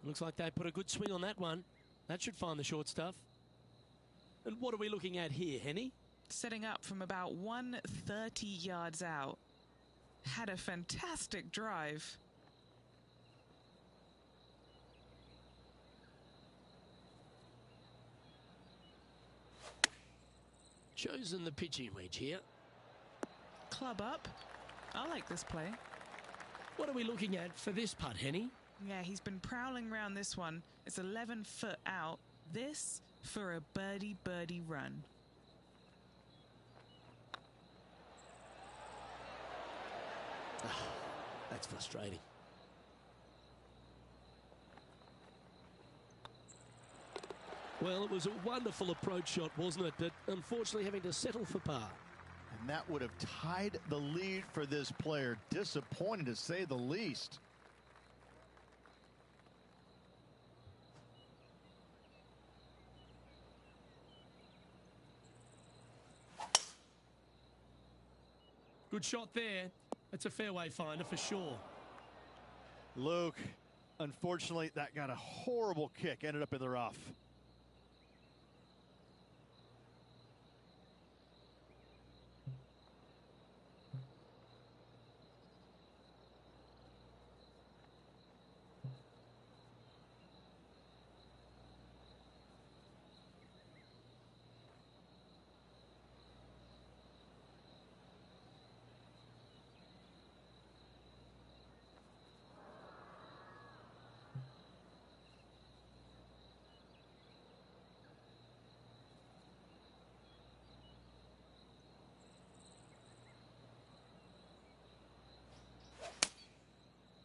Looks like they put a good swing on that one. That should find the short stuff. And what are we looking at here, Henny? Setting up from about 130 yards out. Had a fantastic drive. Chosen the pitching wedge here. Club up. I like this play. What are we looking at for this putt, Henny? Yeah, he's been prowling around this one. It's 11 foot out. This for a birdie run. That's frustrating. Well, it was a wonderful approach shot, wasn't it? But unfortunately having to settle for par. And that would have tied the lead for this player. Disappointing to say the least. Good shot there. That's a fairway finder for sure. Luke, unfortunately, that got a horrible kick. Ended up in the rough.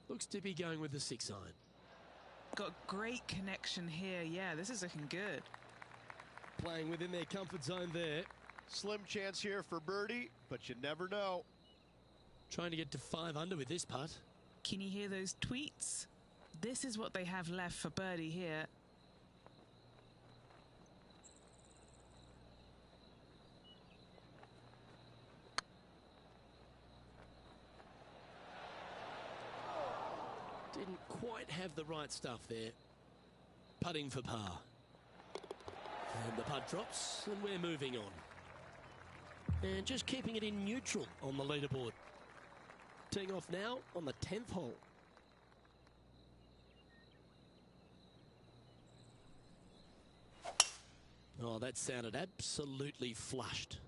Looks to be going with the 6-iron. Got great connection here. Yeah, this is looking good. Playing within their comfort zone there. Slim chance here for birdie, but you never know. Trying to get to 5 under with this putt. Can you hear those tweets? This is what they have left for birdie here. Didn't quite have the right stuff there. Putting for par. And the putt drops, and we're moving on. And just keeping it in neutral on the leaderboard. Teeing off now on the 10th hole. Oh, that sounded absolutely flushed.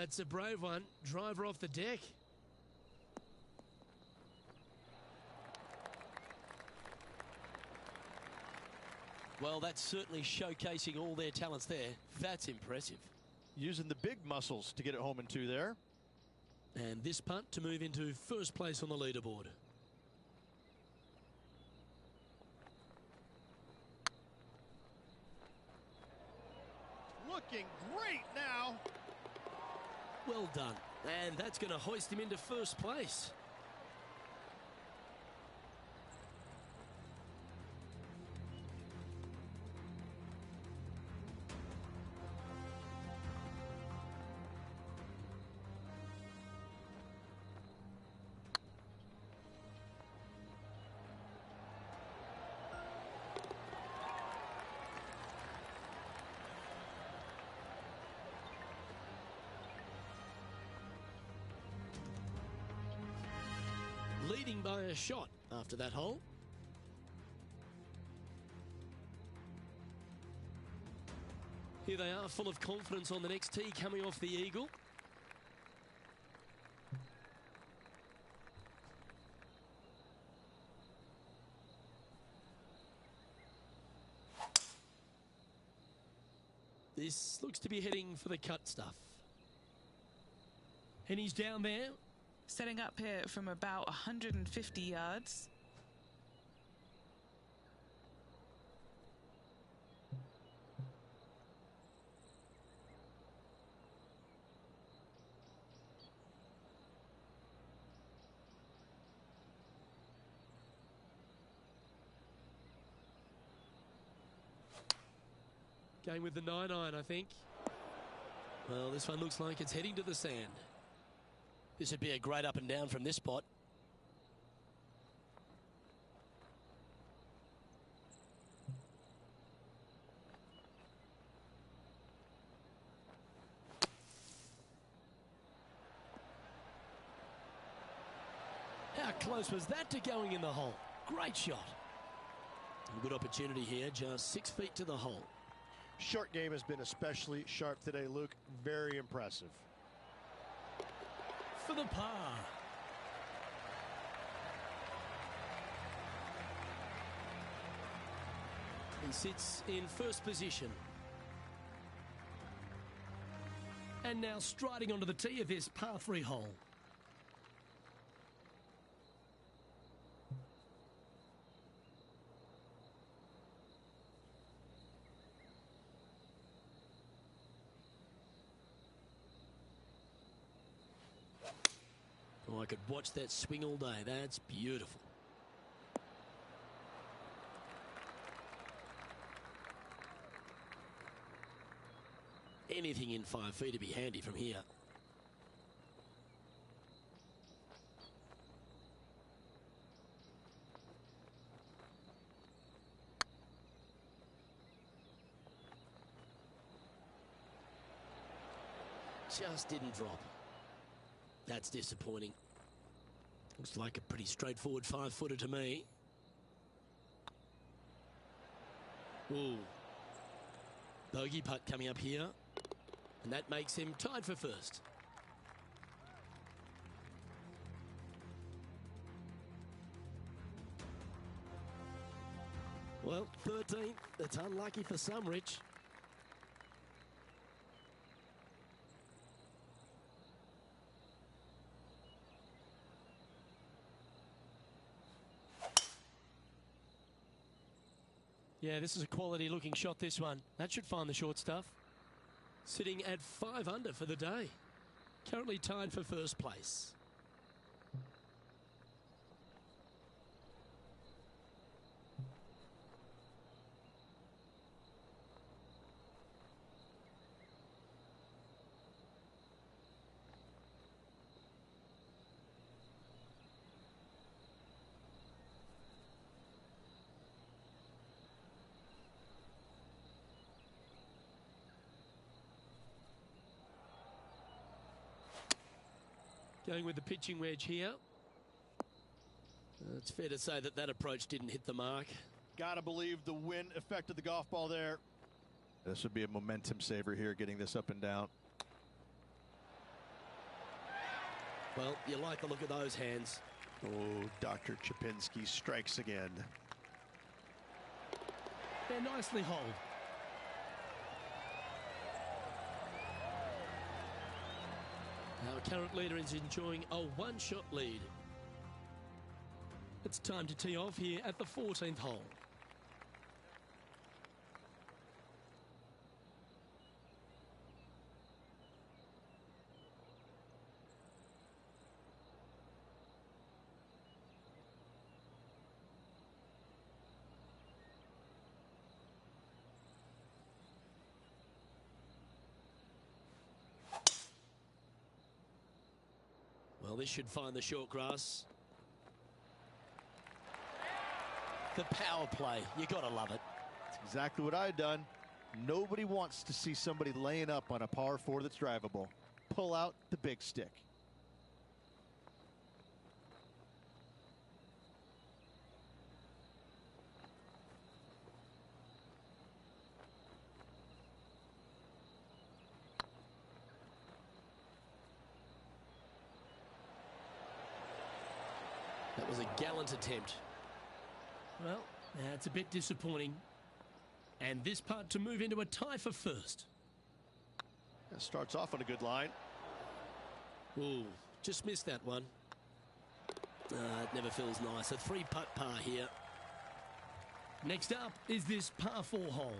It's a brave one. Driver off the deck. Well, that's certainly showcasing all their talents there. That's impressive. Using the big muscles to get it home in 2 there. And this putt to move into first place on the leaderboard. Looking great now. Well done. And that's going to hoist him into first place. Leading by a shot after that hole. Here they are, full of confidence on the next tee, coming off the eagle. This looks to be heading for the cut stuff. And he's down there. Setting up here from about 150 yards. Going with the 9-iron, I think. Well, this one looks like it's heading to the sand. This would be a great up and down from this spot. How close was that to going in the hole? Great shot. Good opportunity here, just 6 feet to the hole. Short game has been especially sharp today, Luke. Very impressive. For the par. He sits in first position. And now striding onto the tee of this par 3 hole. Oh, I could watch that swing all day. That's beautiful. Anything in 5 feet to be handy from here. Just didn't drop. That's disappointing. Looks like a pretty straightforward 5-footer to me. Ooh. Bogey putt coming up here. And that makes him tied for first. Well, 13th. That's unlucky for some, Rich. Yeah, this is a quality looking shot, this one. That should find the short stuff. Sitting at 5 under for the day. Currently tied for first place. Going with the pitching wedge here. It's fair to say that that approach didn't hit the mark. Gotta believe the wind affected the golf ball there. This would be a momentum saver here, getting this up and down. Well, you like the look of those hands. Oh, Dr. Chapinski strikes again. They're nicely holed. Our current leader is enjoying a one-shot lead. It's time to tee off here at the 14th hole. Well, this should find the short grass. The power play, you gotta love it. That's exactly what I've done. Nobody wants to see somebody laying up on a par 4 that's drivable. Pull out the big stick. That was a gallant attempt. Well, that's a bit disappointing. And this putt to move into a tie for first. That starts off on a good line. Ooh, just missed that one. It never feels nice. A 3-putt par here. Next up is this par 4 hole.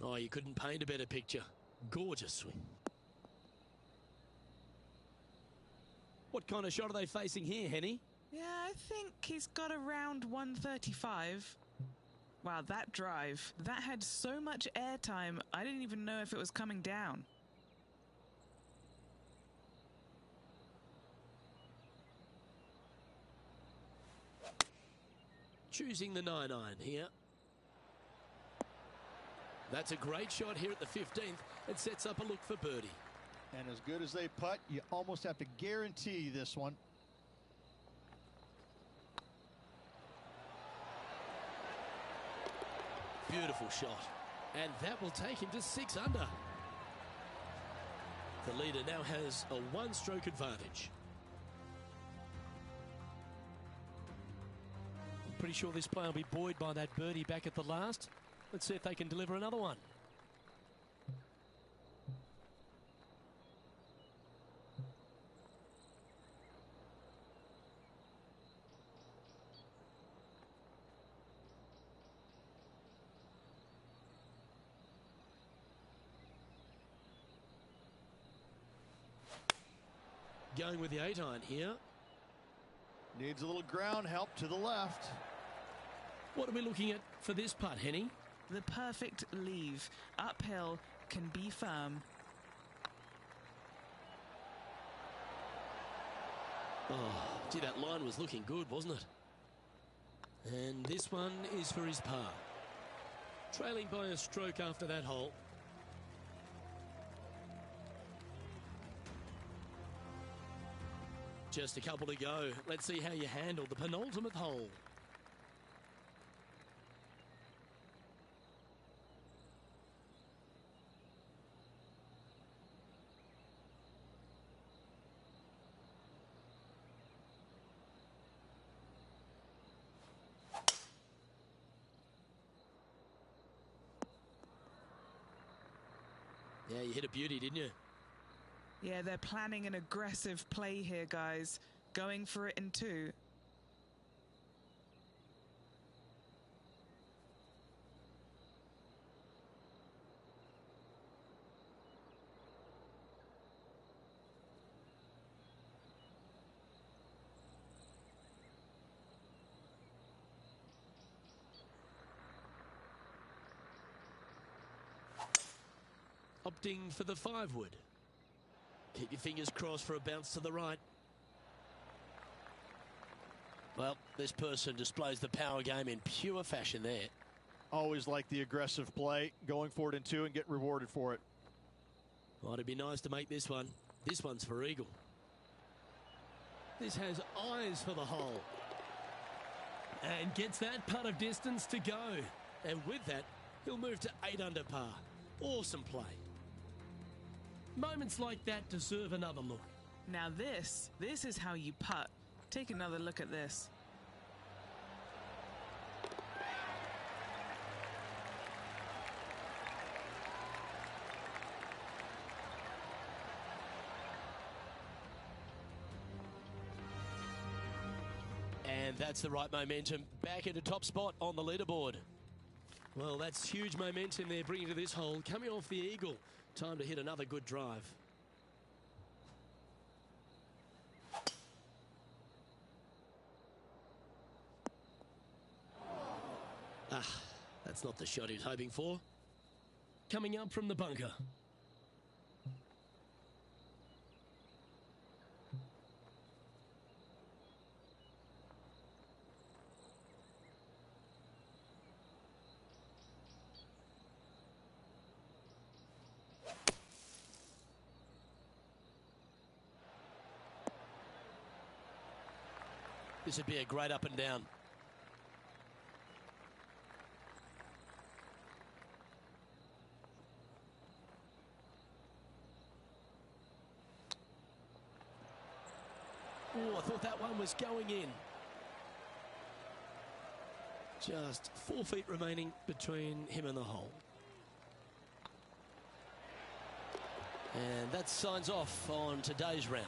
Oh, you couldn't paint a better picture. Gorgeous swing. What kind of shot are they facing here, Henny? Yeah, I think he's got around 135. Wow, that drive. That had so much airtime, I didn't even know if it was coming down. Choosing the 9-iron here. That's a great shot here at the 15th. It sets up a look for birdie. And as good as they putt, you almost have to guarantee this one. Beautiful shot. And that will take him to 6 under. The leader now has a one-stroke advantage. I'm pretty sure this player will be buoyed by that birdie back at the last. Let's see if they can deliver another one. Going with the 8-iron here. Needs a little ground help to the left. What are we looking at for this putt, Henny? The perfect leave. Uphill, can be firm. Oh, gee, that line was looking good, wasn't it? And this one is for his par. Trailing by a stroke after that hole. Just a couple to go. Let's see how you handle the penultimate hole. Yeah, you hit a beauty, didn't you? Yeah, they're planning an aggressive play here, guys. Going for it in 2. Opting for the 5-wood. Keep your fingers crossed for a bounce to the right. Well, this person displays the power game in pure fashion there. Always like the aggressive play, going for it in 2 and get rewarded for it. Well, it'd be nice to make this one. This one's for eagle. This has eyes for the hole. And gets that putt of distance to go. And with that, he'll move to 8 under par. Awesome play. Moments like that deserve another look. Now this is how you putt. Take another look at this. And that's the right momentum. Back into top spot on the leaderboard. Well, that's huge momentum they're bringing to this hole. Coming off the eagle. Time to hit another good drive. That's not the shot he was hoping for. Coming up from the bunker. This would be a great up and down. Oh, I thought that one was going in. Just 4 feet remaining between him and the hole. And that signs off on today's round.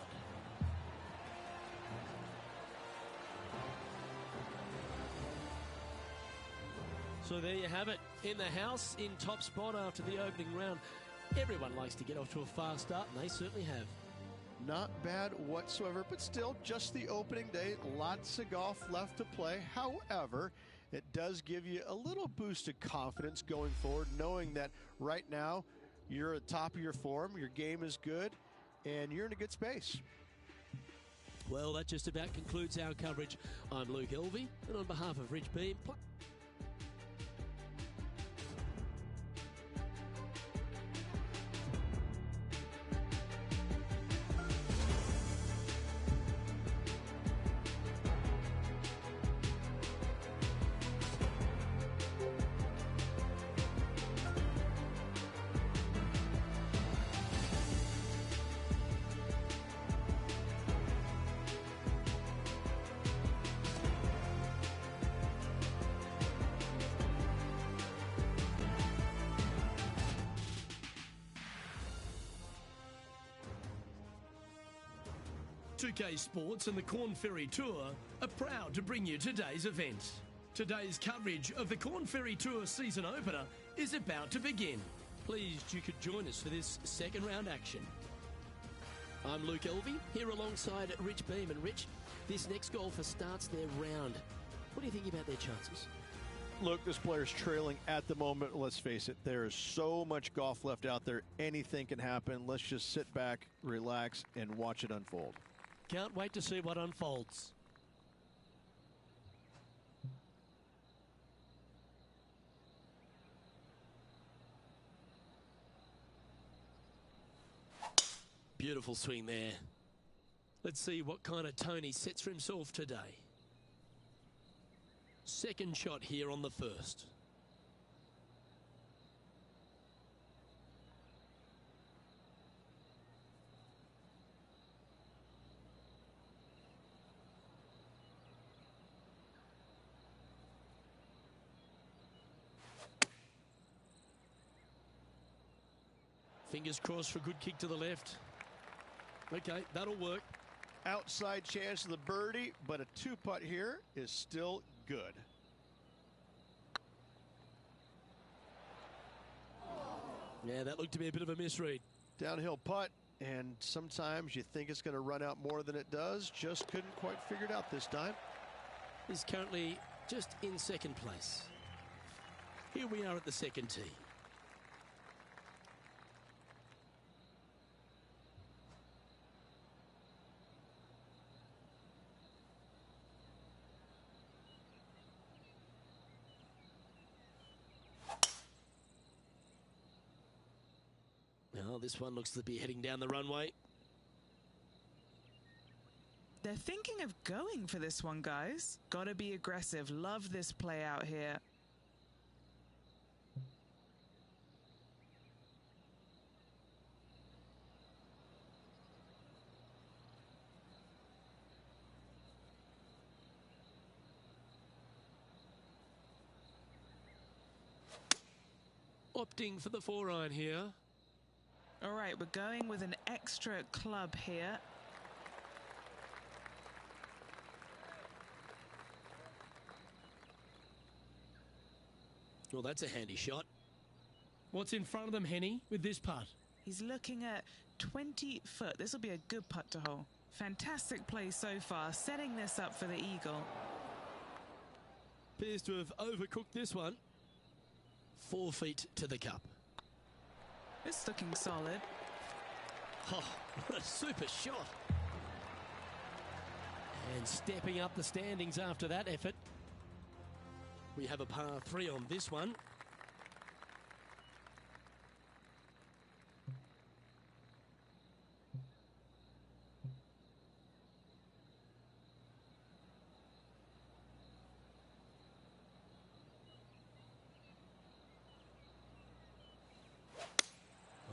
So there you have it. In the house, in top spot after the opening round. Everyone likes to get off to a fast start, and they certainly have. not bad whatsoever, but still just the opening day. Lots of golf left to play. However, it does give you a little boost of confidence going forward, knowing that right now you're at the top of your form, your game is good, and you're in a good space. Well, that just about concludes our coverage. I'm Luke Elvey, and on behalf of Rich Beam... 2K Sports and the Corn Ferry Tour are proud to bring you today's event. Today's coverage of the Corn Ferry Tour season opener is about to begin. Pleased you could join us for this second round action. I'm Luke Elvey, here alongside Rich Beam. And Rich, this next golfer starts their round. What do you think about their chances? Look, this player's trailing at the moment. Let's face it, there is so much golf left out there. Anything can happen. Let's just sit back, relax, and watch it unfold. Can't wait to see what unfolds. Beautiful swing there. Let's see what kind of tone he sets for himself today. Second shot here on the first. Fingers crossed for a good kick to the left. Okay, that'll work. Outside chance of the birdie, but a two-putt here is still good. Yeah, that looked to be a bit of a misread. Downhill putt, and sometimes you think it's going to run out more than it does. Just couldn't quite figure it out this time. He's currently just in second place. Here we are at the second tee. Now this one looks to be heading down the runway. They're thinking of going for this one, guys. Gotta be aggressive. Love this play out here. Opting for the 4-iron here. All right, we're going with an extra club here. Well, that's a handy shot. What's in front of them, Henny, with this putt? He's looking at 20 foot. This will be a good putt to hole. Fantastic play so far, setting this up for the eagle. Appears to have overcooked this one. 4 feet to the cup. It's looking solid. Oh, what a super shot. And stepping up the standings after that effort. We have a par 3 on this one.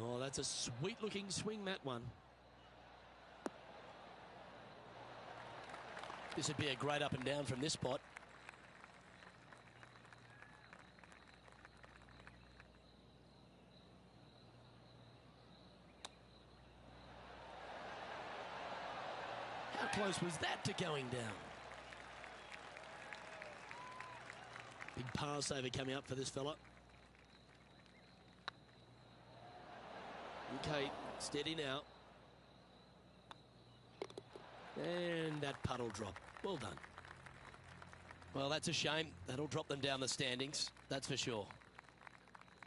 Oh, that's a sweet-looking swing, that one. This would be a great up and down from this spot. How close was that to going down? Big par saver coming up for this fella. Okay, steady now. And that puddle drop. Well done. Well, that's a shame. That'll drop them down the standings, that's for sure.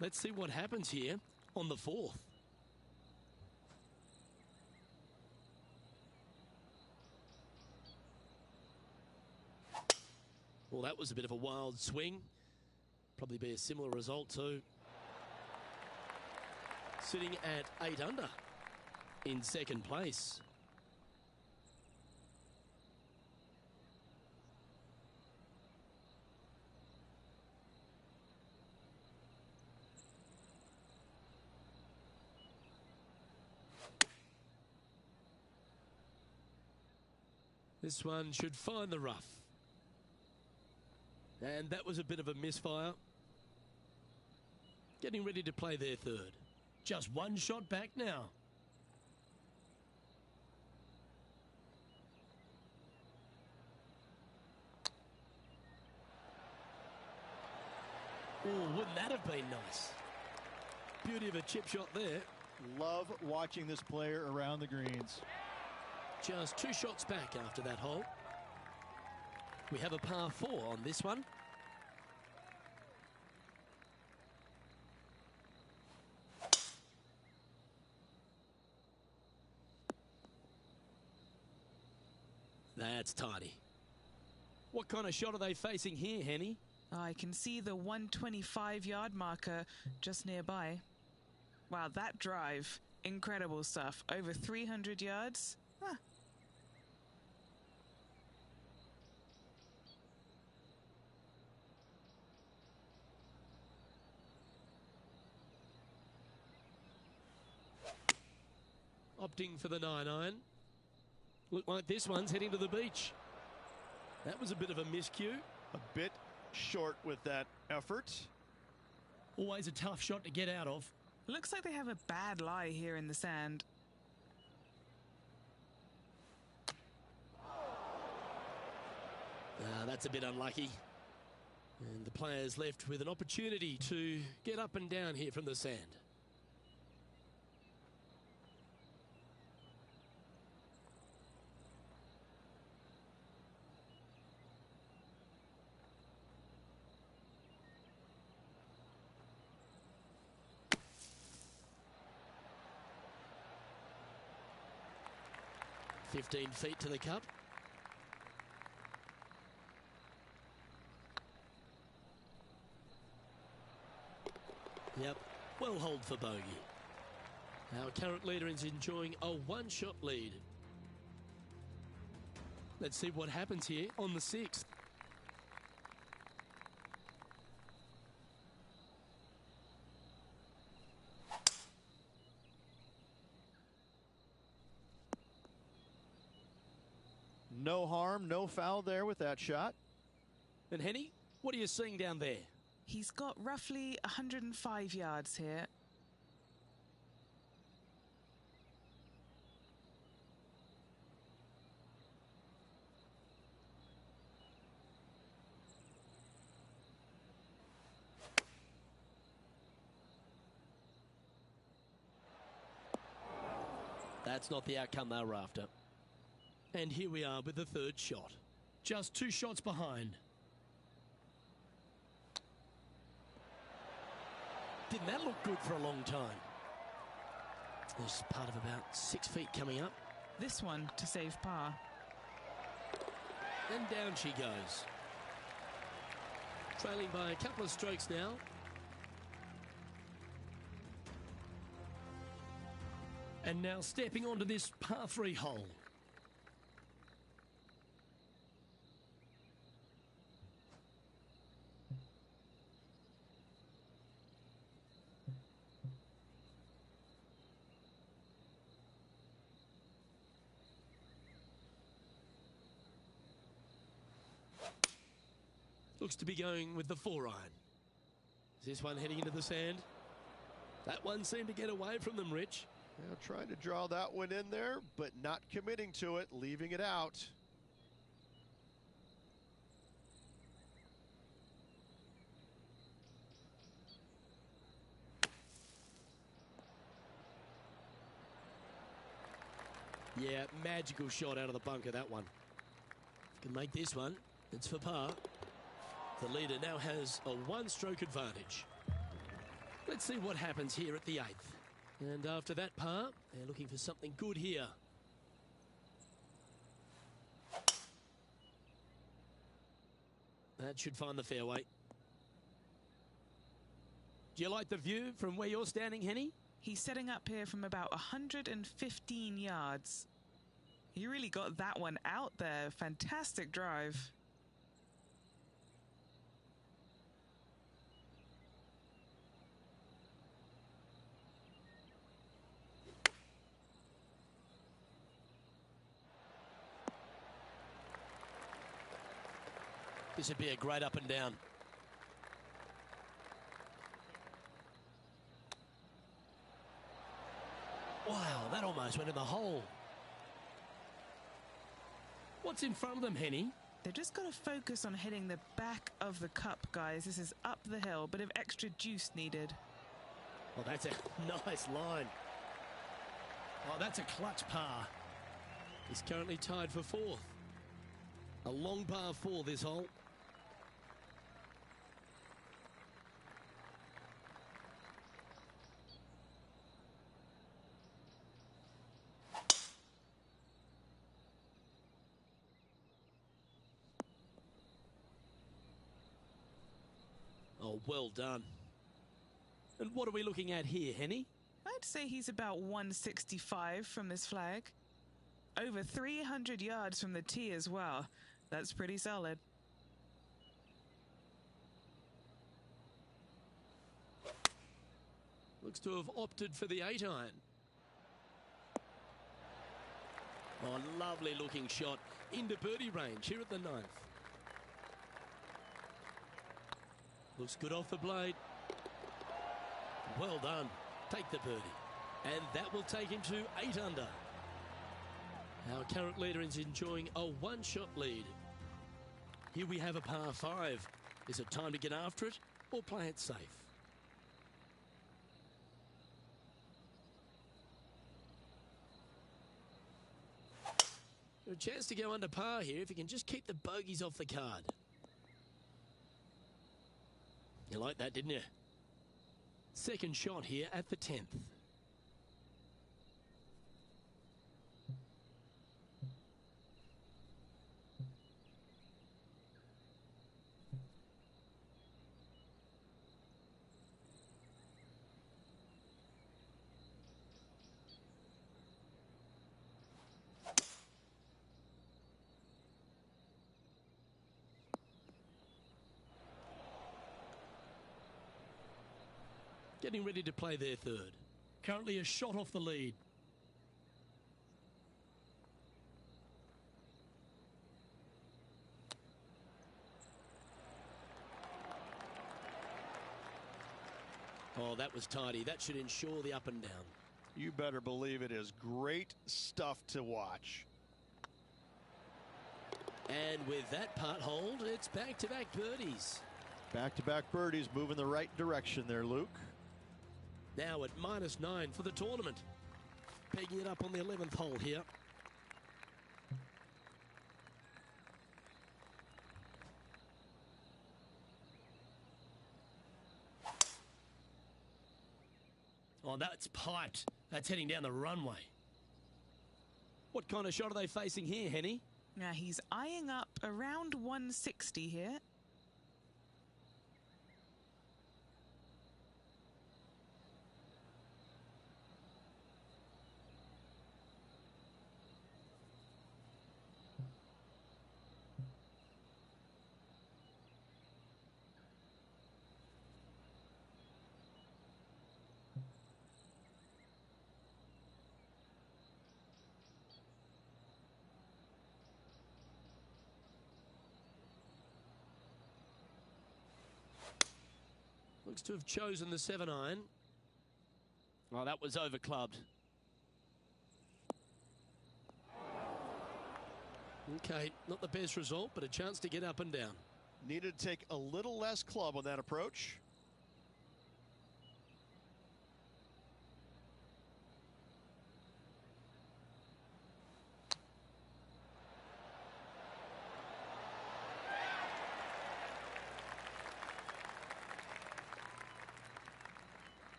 Let's see what happens here on the 4th. Well, that was a bit of a wild swing. Probably be a similar result too. Sitting at 8 under in second place. This one should find the rough. And that was a bit of a misfire. Getting ready to play their third. Just one shot back now. Oh, wouldn't that have been nice? Beauty of a chip shot there. Love watching this player around the greens. Just 2 shots back after that hole. We have a par 4 on this one. That's tidy. What kind of shot are they facing here, Henny? I can see the 125-yard marker just nearby. Wow, that drive. Incredible stuff. Over 300 yards. Huh. Opting for the 9-iron. Look like this one's heading to the beach. That was a bit of a miscue. A bit short with that effort. Always a tough shot to get out of. Looks like they have a bad lie here in the sand. That's a bit unlucky. And the players left with an opportunity to get up and down here from the sand. "15 feet to the cup." Yep, well hold for bogey. Our current leader is enjoying a 1-shot lead. Let's see what happens here on the 6th. No harm, no foul there with that shot. And Henny, what are you seeing down there? He's got roughly 105 yards here. That's not the outcome they were after. And here we are with the 3rd shot. Just 2 shots behind. Didn't that look good for a long time? There's part of about 6 feet coming up. This one to save par. And down she goes. Trailing by a couple of strokes now. And now stepping onto this par 3 hole. Looks to be going with the 4-iron. Is this one heading into the sand? That one seemed to get away from them, Rich. Now trying to draw that one in there, but not committing to it, leaving it out. Yeah, magical shot out of the bunker, that one. Can make this one. It's for par. The leader now has a one-stroke advantage. Let's see what happens here at the 8th. And after that par, they're looking for something good here. That should find the fairway. Do you like the view from where you're standing, Henny? He's setting up here from about 115 yards. He really got that one out there. Fantastic drive. This would be a great up and down. Wow, that almost went in the hole. What's in front of them, Henny? They've just got to focus on hitting the back of the cup, guys. This is up the hill, bit of extra juice needed. Well, that's a nice line. Oh, that's a clutch par. He's currently tied for 4th. A long par 4 this hole. Oh, well done. And what are we looking at here, Henny? I'd say he's about 165 from this flag. Over 300 yards from the tee as well. That's pretty solid. Looks to have opted for the 8-iron. Oh, lovely looking shot into birdie range here at the 9th. Looks good off the blade. Well done. Take the birdie. And that will take him to 8 under. Our current leader is enjoying a one-shot lead. Here we have a par 5. Is it time to get after it or play it safe? A chance to go under par here if you can just keep the bogeys off the card. You like that, didn't you? Second shot here at the 10th. Getting ready to play their 3rd. Currently a shot off the lead. Oh, that was tidy. That should ensure the up and down. You better believe it is great stuff to watch. And with that putt hold, it's back-to-back birdies. Back-to-back birdies, moving the right direction there, Luke. Now at -9 for the tournament. Pegging it up on the 11th hole here. Oh, that's piped. That's heading down the runway. What kind of shot are they facing here, Henny? Now he's eyeing up around 160 here. Looks to have chosen the 7-iron. Oh, that was over-clubbed. Okay, not the best result, but a chance to get up and down. Needed to take a little less club on that approach.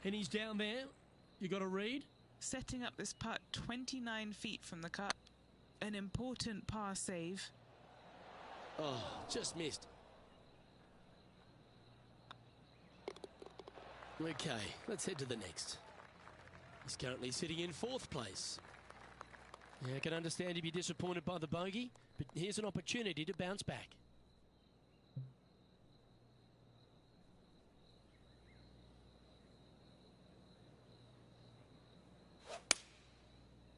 And he's down there. You got a read? Setting up this putt 29 feet from the cup. An important par save. Oh, just missed. Okay, let's head to the next. He's currently sitting in 4th place. Yeah, I can understand he'd be disappointed by the bogey, but here's an opportunity to bounce back.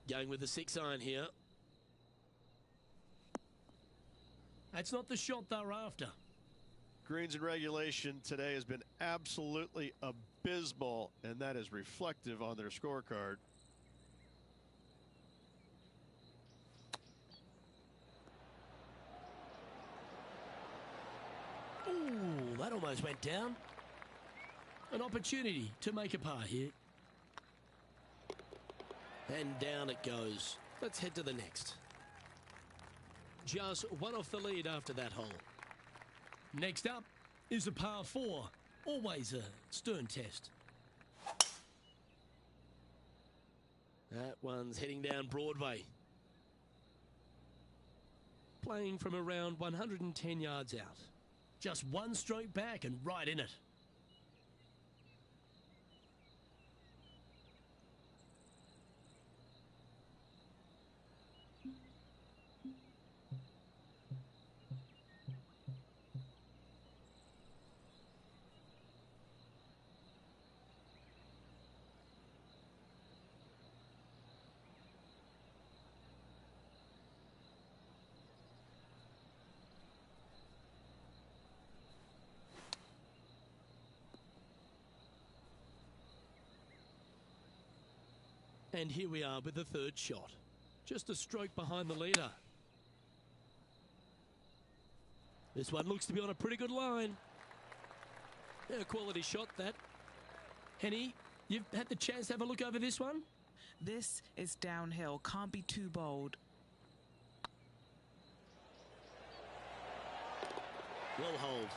Going with the 6-iron here. That's not the shot they're after. Greens and regulation today has been absolutely abysmal, and that is reflective on their scorecard. Ooh, that almost went down. An opportunity to make a par here. And down it goes. Let's head to the next. Just one off the lead after that hole. Next up is a par 4. Always a stern test. That one's heading down Broadway. Playing from around 110 yards out. Just one stroke back and right in it. And here we are with the 3rd shot. Just a stroke behind the leader. This one looks to be on a pretty good line. Yeah, quality shot that. Henny, you've had the chance to have a look over this one? This is downhill. Can't be too bold. Well hold.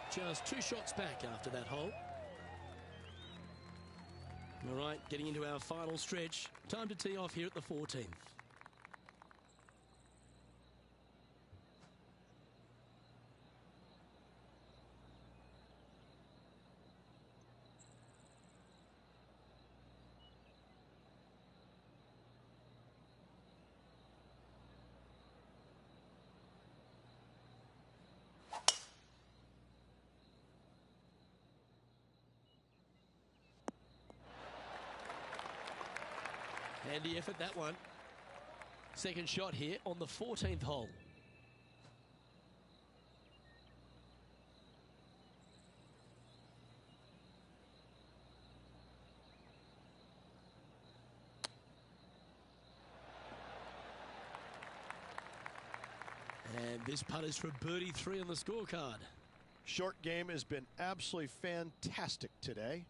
Just 2 shots back after that hole. All right, getting into our final stretch. Time to tee off here at the 14th. Handy effort, that one. Second shot here on the 14th hole. And this putt is for birdie 3 on the scorecard. Short game has been absolutely fantastic today.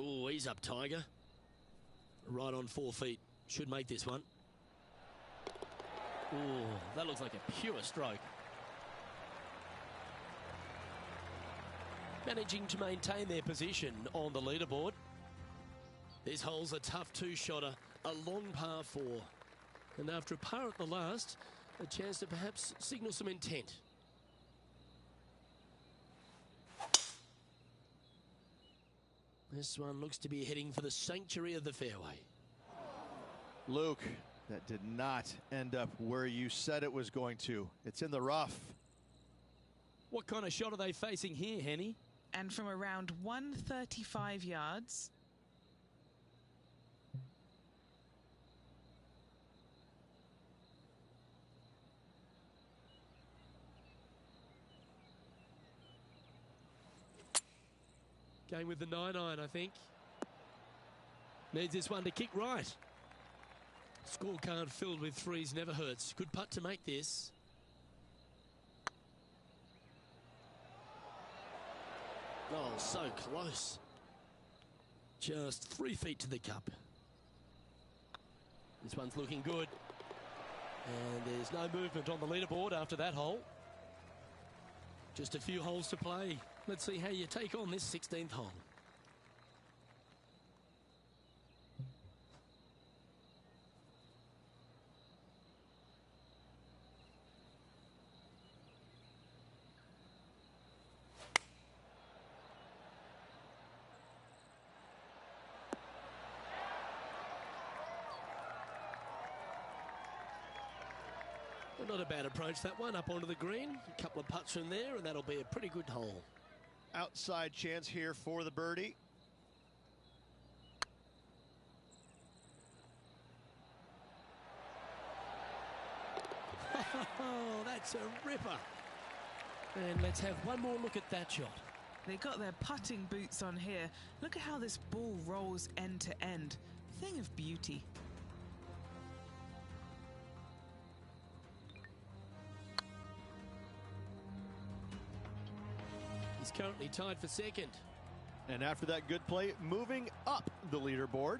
Oh, he's up, Tiger. Right on 4 feet. Should make this one. Oh, that looks like a pure stroke. Managing to maintain their position on the leaderboard. This hole's a tough 2-shotter, a long par 4. And after a par at the last, a chance to perhaps signal some intent. This one looks to be heading for the sanctuary of the fairway. Luke, that did not end up where you said it was going to. It's in the rough. What kind of shot are they facing here, Henny? And from around 135 yards. Going with the 9-iron, I think. Needs this one to kick right. Scorecard filled with 3s never hurts. Good putt to make this. Oh, so close. Just 3 feet to the cup. This one's looking good. And there's no movement on the leaderboard after that hole. Just a few holes to play. Let's see how you take on this 16th hole. Not a bad approach, that one, up onto the green. A couple of putts from there, and that'll be a pretty good hole. Outside chance here for the birdie. Oh, that's a ripper. And let's have one more look at that shot. They got their putting boots on here. Look at how this ball rolls end to end. Thing of beauty. He's currently tied for second. And after that good play, moving up the leaderboard.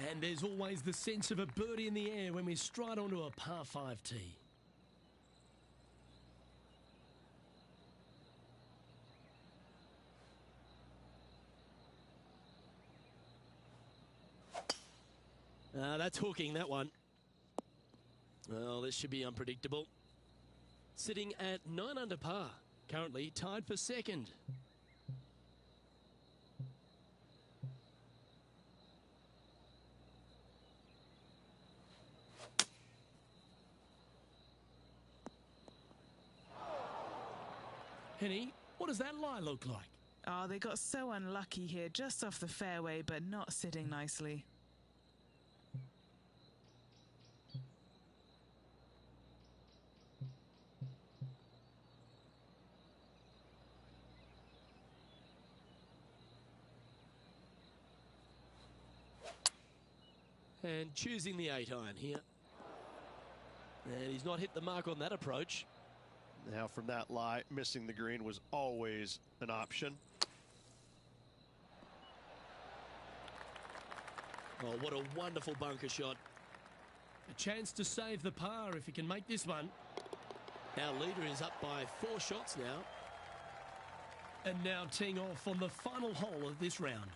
And there's always the sense of a birdie in the air when we stride onto a par 5 tee. That's hooking, that one. Well, this should be unpredictable. Sitting at 9 under par. Currently tied for second. Henny, what does that lie look like? Oh, they got so unlucky here, just off the fairway, but not sitting nicely. And choosing the 8-iron here. And he's not hit the mark on that approach. Now from that lie, missing the green was always an option. Oh, what a wonderful bunker shot. A chance to save the par if he can make this one. Our leader is up by 4 shots now. And now teeing off on the final hole of this round.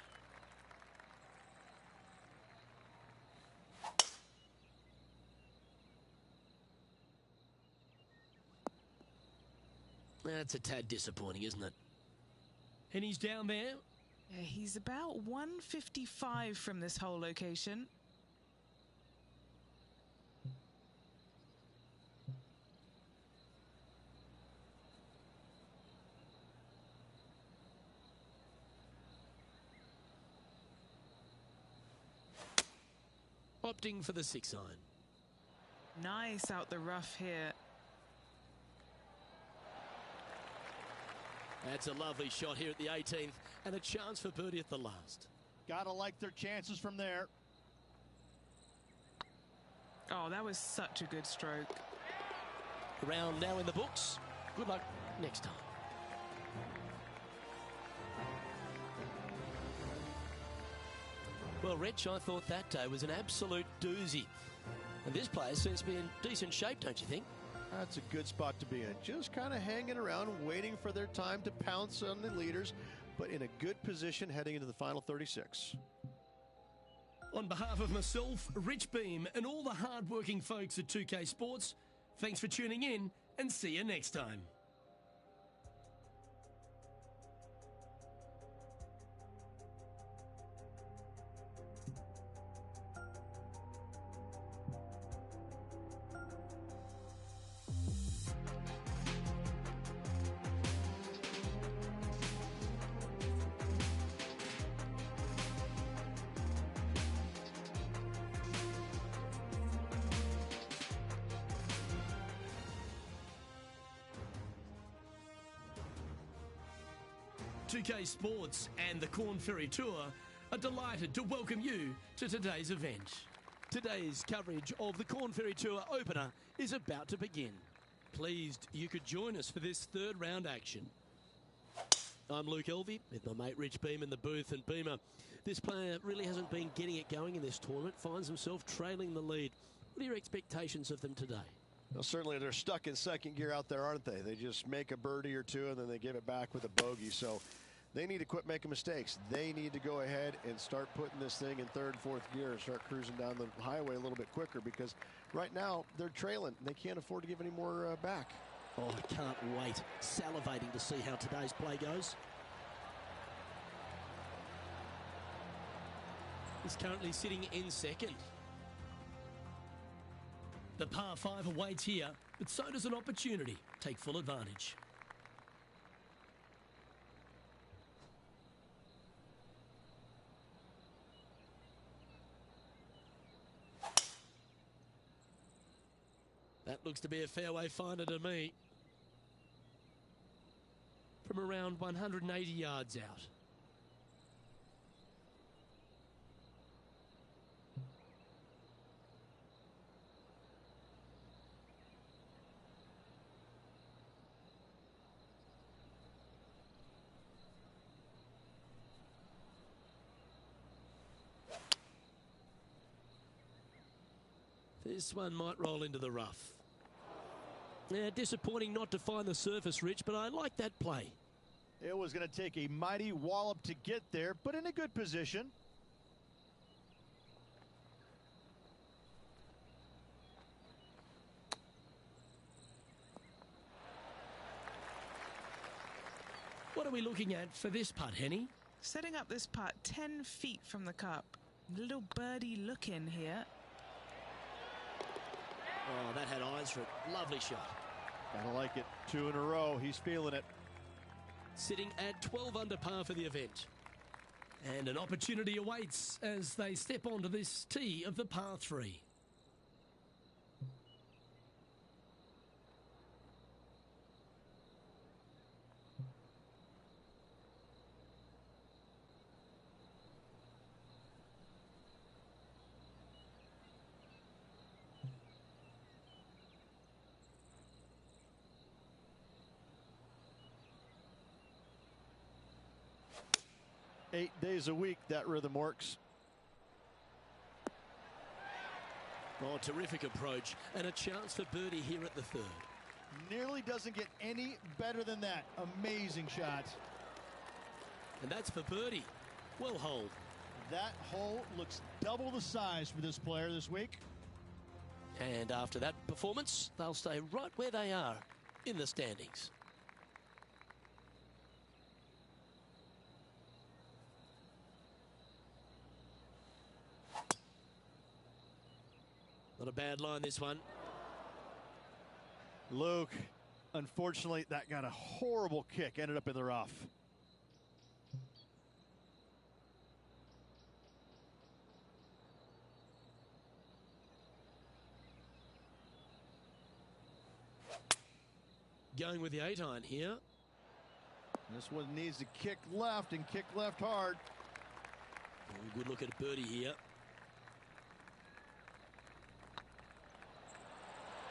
That's a tad disappointing, isn't it? And he's down there. Yeah, he's about 155 from this hole location. Opting for the 6-iron. Nice out the rough here. That's a lovely shot here at the 18th and a chance for birdie at the last. Gotta like their chances from there. Oh, that was such a good stroke. Round now in the books. Good luck next time. Well, Rich, I thought that day was an absolute doozy. And this player seems to be in decent shape, don't you think? That's a good spot to be in. Just kind of hanging around, waiting for their time to pounce on the leaders, but in a good position heading into the final 36. On behalf of myself, Rich Beam, and all the hard-working folks at 2K Sports, thanks for tuning in, and see you next time. UK Sports and the Corn Ferry Tour are delighted to welcome you to today's event. Today's coverage of the Corn Ferry Tour opener is about to begin. Pleased you could join us for this third round action. I'm Luke Elvey with my mate Rich Beam in the booth. And Beamer, this player really hasn't been getting it going in this tournament, finds himself trailing the lead What are your expectations of them today? Well, certainly they're stuck in second gear out there, aren't they? They just make a birdie or two and then they give it back with a bogey. So they need to quit making mistakes. They need to go ahead and start putting this thing in third, fourth gear and start cruising down the highway a little bit quicker, because right now they're trailing. They can't afford to give any more back. Oh, I can't wait. Salivating to see how today's play goes. He's currently sitting in second. The par 5 awaits here, but so does an opportunity. Take full advantage. That looks to be a fairway finder to me. From around 180 yards out. This one might roll into the rough. Yeah, disappointing not to find the surface, Rich, but I like that play. It was going to take a mighty wallop to get there, but in a good position. What are we looking at for this putt, Henny? Setting up this putt 10 feet from the cup. Little birdie look in here. Oh, that had eyes for it. Lovely shot. I like it. 2 in a row. He's feeling it. Sitting at 12 under par for the event. And an opportunity awaits as they step onto this tee of the par 3. Eight days a week, that rhythm works. Oh, terrific approach. And a chance for birdie here at the third. Nearly doesn't get any better than that. Amazing shot. And that's for birdie. Well holed. That hole looks double the size for this player this week. And after that performance, they'll stay right where they are in the standings. Not a bad line, this one. Luke, unfortunately, that got a horrible kick. Ended up in the rough. Going with the 8-iron here. This one needs to kick left and kick left hard. Oh, good look at a birdie here.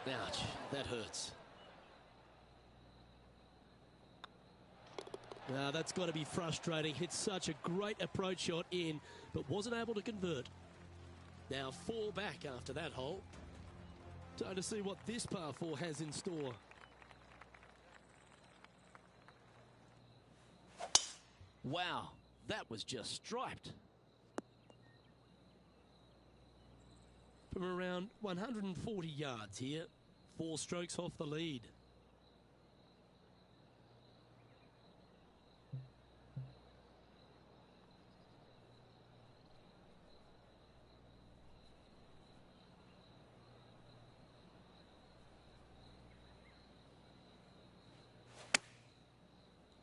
Ouch, that hurts. Now that's got to be frustrating. Hit such a great approach shot in, but wasn't able to convert. Now 4 back after that hole. Time to see what this par 4 has in store. Wow, that was just striped. From around 140 yards here, 4 strokes off the lead.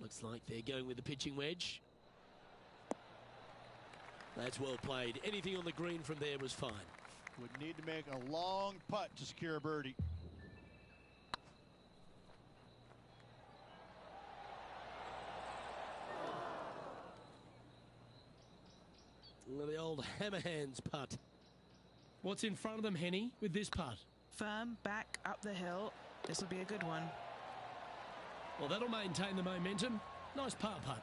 Looks like they're going with the pitching wedge. That's well played. Anything on the green from there was fine. Would need to make a long putt to secure a birdie. The old hammer hands putt. What's in front of them, Henny, with this putt? Firm, back, up the hill. This will be a good one. Well, that'll maintain the momentum. Nice par putt.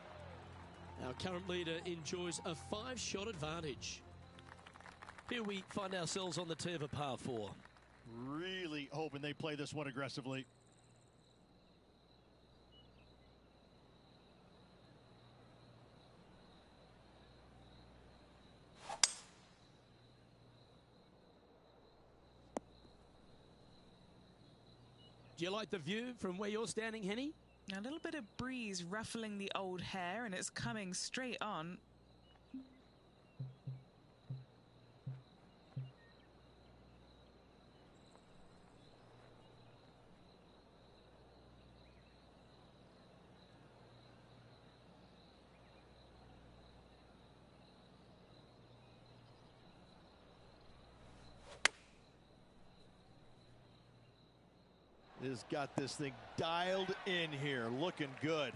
Our current leader enjoys a 5-shot advantage. Here we find ourselves on the tee of a par 4. Really hoping they play this one aggressively. Do you like the view from where you're standing, Henny? A little bit of breeze ruffling the old hair, and it's coming straight on. Has got this thing dialed in here, looking good.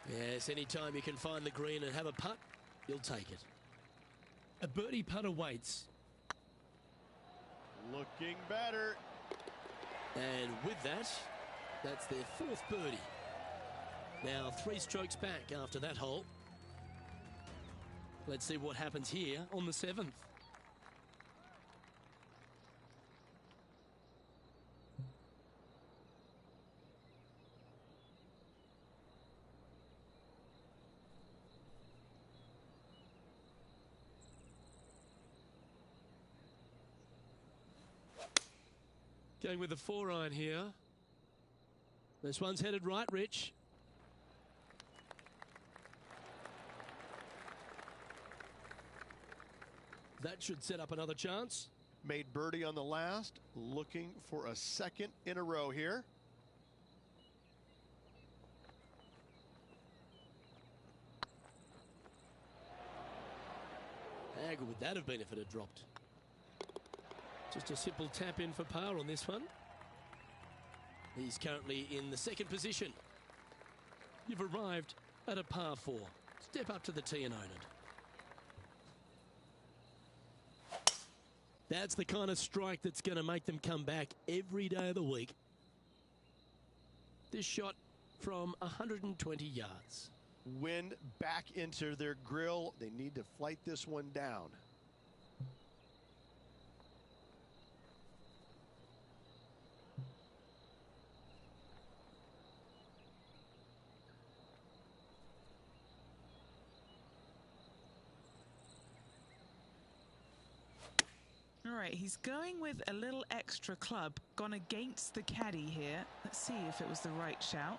Yes, anytime you can find the green and have a putt, you'll take it. A birdie putt awaits. Looking better. And with that, that's their fourth birdie. Now 3 strokes back after that hole. Let's see what happens here on the 7th. Going with the 4-iron here. This one's headed right, Rich. That should set up another chance. Made birdie on the last, looking for a second in a row here. How good would that have been if it had dropped? Just a simple tap in for par on this one. He's currently in the 2nd position. You've arrived at a par 4. Step up to the tee and own it. That's the kind of strike that's going to make them come back every day of the week. This shot from 120 yards. Wind back into their grill. They need to flight this one down. All right, he's going with a little extra club, gone against the caddy here. Let's see if it was the right shout.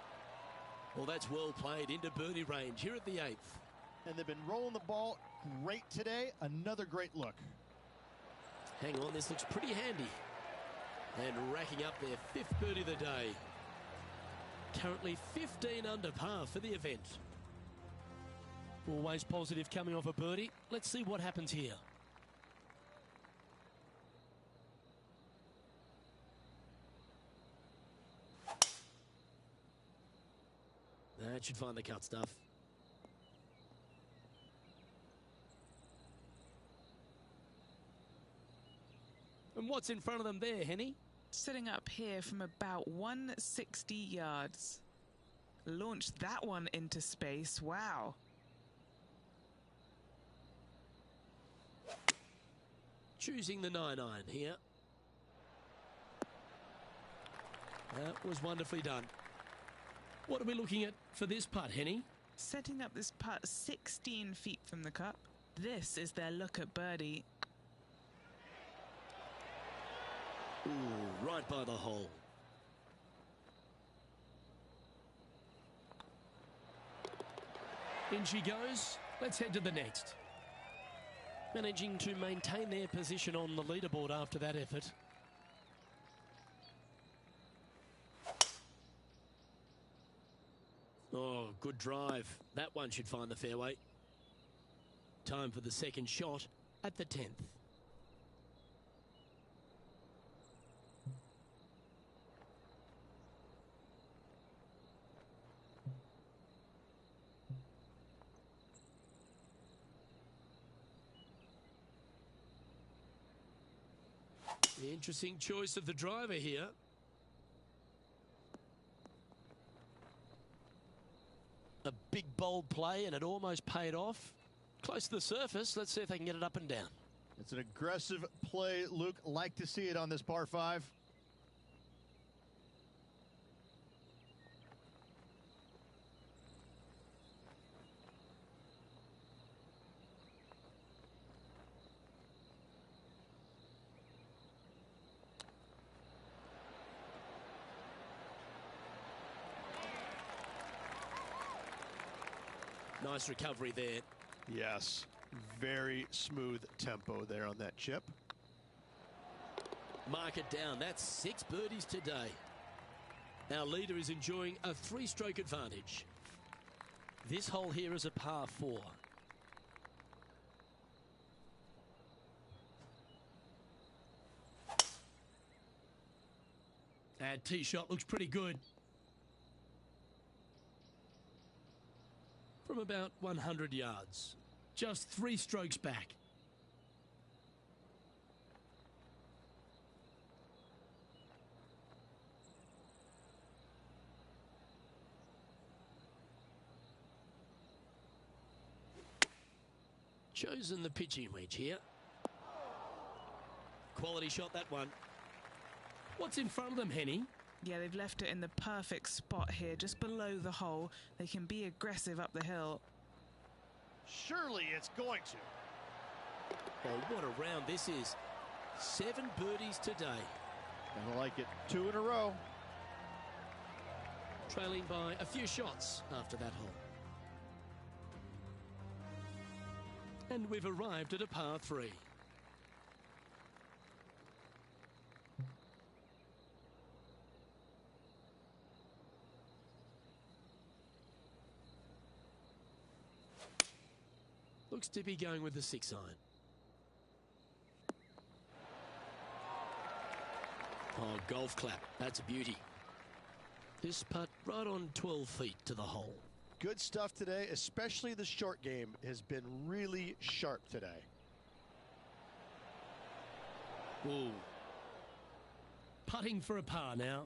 Well, that's well played into birdie range here at the 8th. And they've been rolling the ball great today. Another great look. Hang on, this looks pretty handy. And racking up their 5th birdie of the day. Currently 15 under par for the event. Always positive coming off a birdie. Let's see what happens here. That should find the cut stuff. And what's in front of them there, Henny? Sitting up here from about 160 yards. Launched that one into space. Wow. Choosing the 9-iron here. That was wonderfully done. What are we looking at for this putt, Henny? Setting up this putt 16 feet from the cup. This is their look at birdie. Ooh, right by the hole. In she goes. Let's head to the next. Managing to maintain their position on the leaderboard after that effort. Oh, good drive. That one should find the fairway. Time for the 2nd shot at the 10th. The interesting choice of the driver here. A big bold play, and it almost paid off. Close to the surface. Let's see if they can get it up and down. It's an aggressive play, Luke. Like to see it on this par 5. Nice recovery there. Yes, very smooth tempo there on that chip. Mark it down. That's 6 birdies today. Our leader is enjoying a 3-stroke advantage. This hole here is a par 4. That tee shot looks pretty good. From about 100 yards. Just 3 strokes back. Chosen the pitching wedge here. Quality shot, that one. What's in front of them, Henny? Yeah, they've left it in the perfect spot here, just below the hole. They can be aggressive up the hill. Surely it's going to. Oh, what a round this is. 7 birdies today. I like it. 2 in a row. Trailing by a few shots after that hole. And we've arrived at a par 3. Looks to be going with the 6 iron. Oh, golf clap. That's a beauty. This putt right on 12 feet to the hole. Good stuff today, especially the short game has been really sharp today. Ooh. Putting for a par now.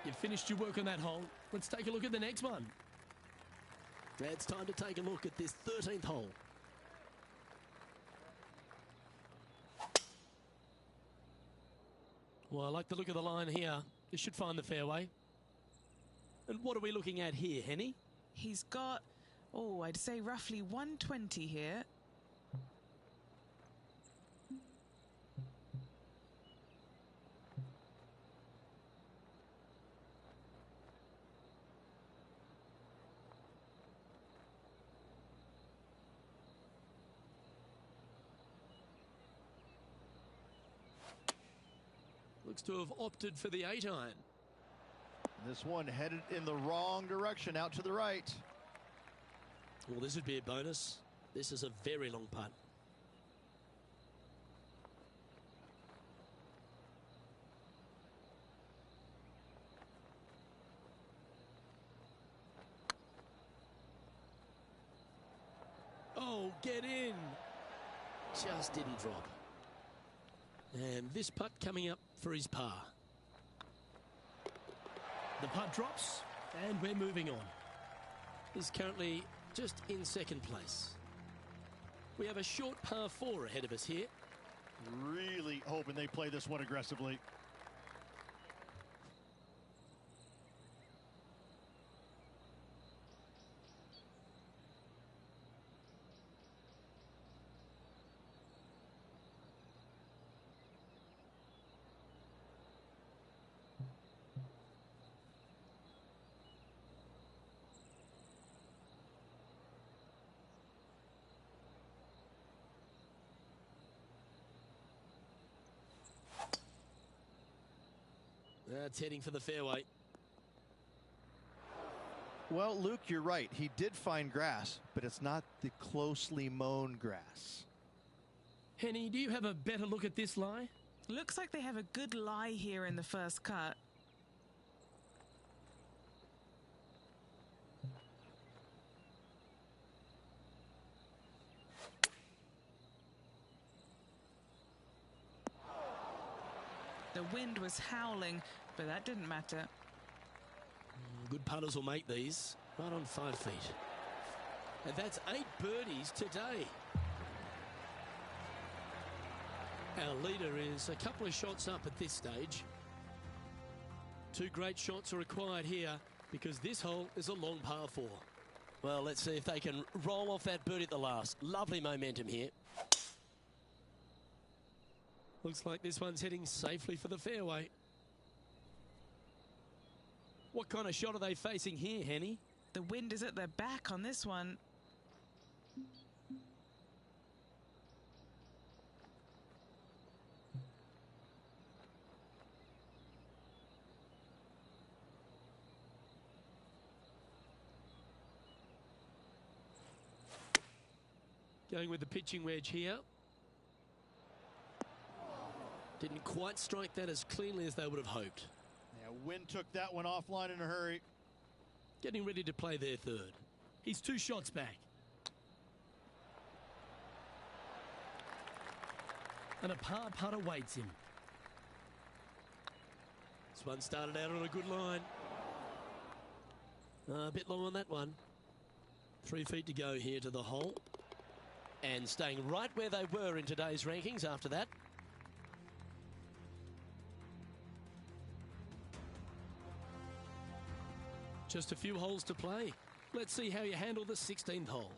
You've finished your work on that hole. Let's take a look at the next one. It's time to take a look at this 13th hole. Well, I like the look of the line here. This should find the fairway. And what are we looking at here, Henny? He's got, oh, I'd say roughly 120 here. Looks to have opted for the 8 iron. This one headed in the wrong direction, out to the right. Well, this would be a bonus. This is a very long putt. Oh, get in. Just didn't drop. And this putt coming up for his par. The putt drops, and we're moving on. He's currently just in 2nd place. We have a short par 4 ahead of us here. Really hoping they play this one aggressively. That's heading for the fairway. Well, Luke, you're right. He did find grass, but it's not the closely mown grass. Henny, do you have a better look at this lie? Looks like they have a good lie here in the first cut. The wind was howling, but that didn't matter. Good putters will make these. Right on 5 feet. And that's 8 birdies today. Our leader is a couple of shots up at this stage. 2 great shots are required here because this hole is a long par 4. Well, let's see if they can roll off that birdie at the last. Lovely momentum here. Looks like this one's heading safely for the fairway. What kind of shot are they facing here, Henny? The wind is at their back on this one. Going with the pitching wedge here. Didn't quite strike that as cleanly as they would have hoped. Yeah, wind took that one offline in a hurry. Getting ready to play their third. He's 2 shots back. And a par putt awaits him. This one started out on a good line. A bit long on that one. 3 feet to go here to the hole. And staying right where they were in today's rankings after that. Just a few holes to play. Let's see how you handle the 16th hole.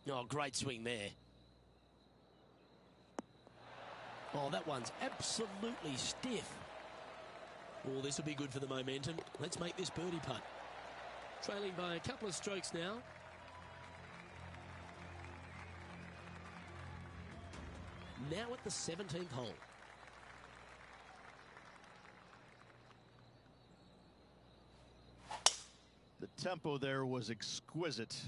Oh, great swing there. Oh, that one's absolutely stiff. Oh, this will be good for the momentum. Let's make this birdie putt. Trailing by a couple of strokes now. Now at the 17th hole. The tempo there was exquisite.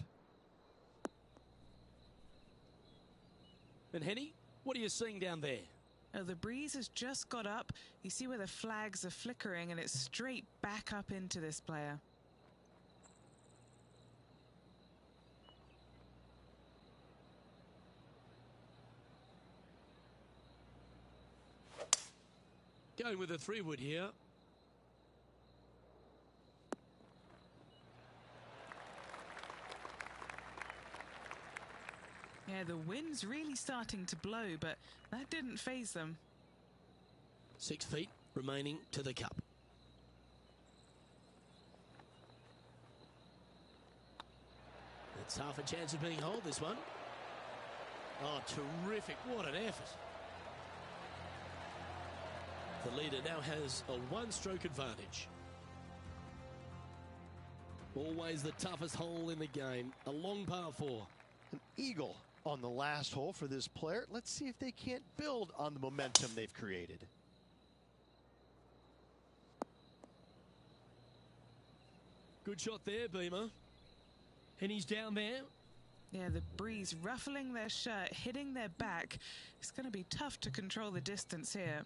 And Henny, what are you seeing down there? Oh, the breeze has just got up. You see where the flags are flickering, and it's straight back up into this player. Going with a 3-wood here. Yeah, the wind's really starting to blow, but that didn't faze them. 6 feet remaining to the cup. It's half a chance of being holed, this one. Oh, terrific. What an effort. The leader now has a 1-stroke advantage. Always the toughest hole in the game. A long par 4. An eagle on the last hole for this player. Let's see if they can't build on the momentum they've created. Good shot there, Beamer. And he's down there. Yeah, the breeze ruffling their shirt, hitting their back. It's going to be tough to control the distance here.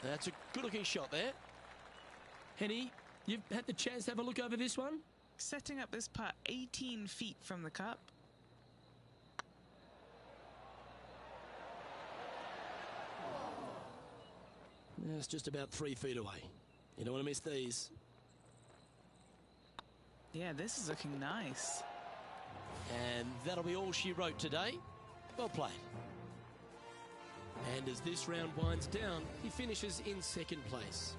That's a good-looking shot there. Henny, you've had the chance to have a look over this one? Setting up this putt 18 feet from the cup. Yeah, it's just about 3 feet away. You don't want to miss these. Yeah, this is looking nice. And that'll be all she wrote today. Well played. And as this round winds down, he finishes in 2nd place.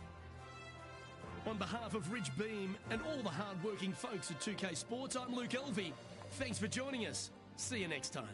On behalf of Rich Beam and all the hard-working folks at 2K Sports, I'm Luke Elvey. Thanks for joining us. See you next time.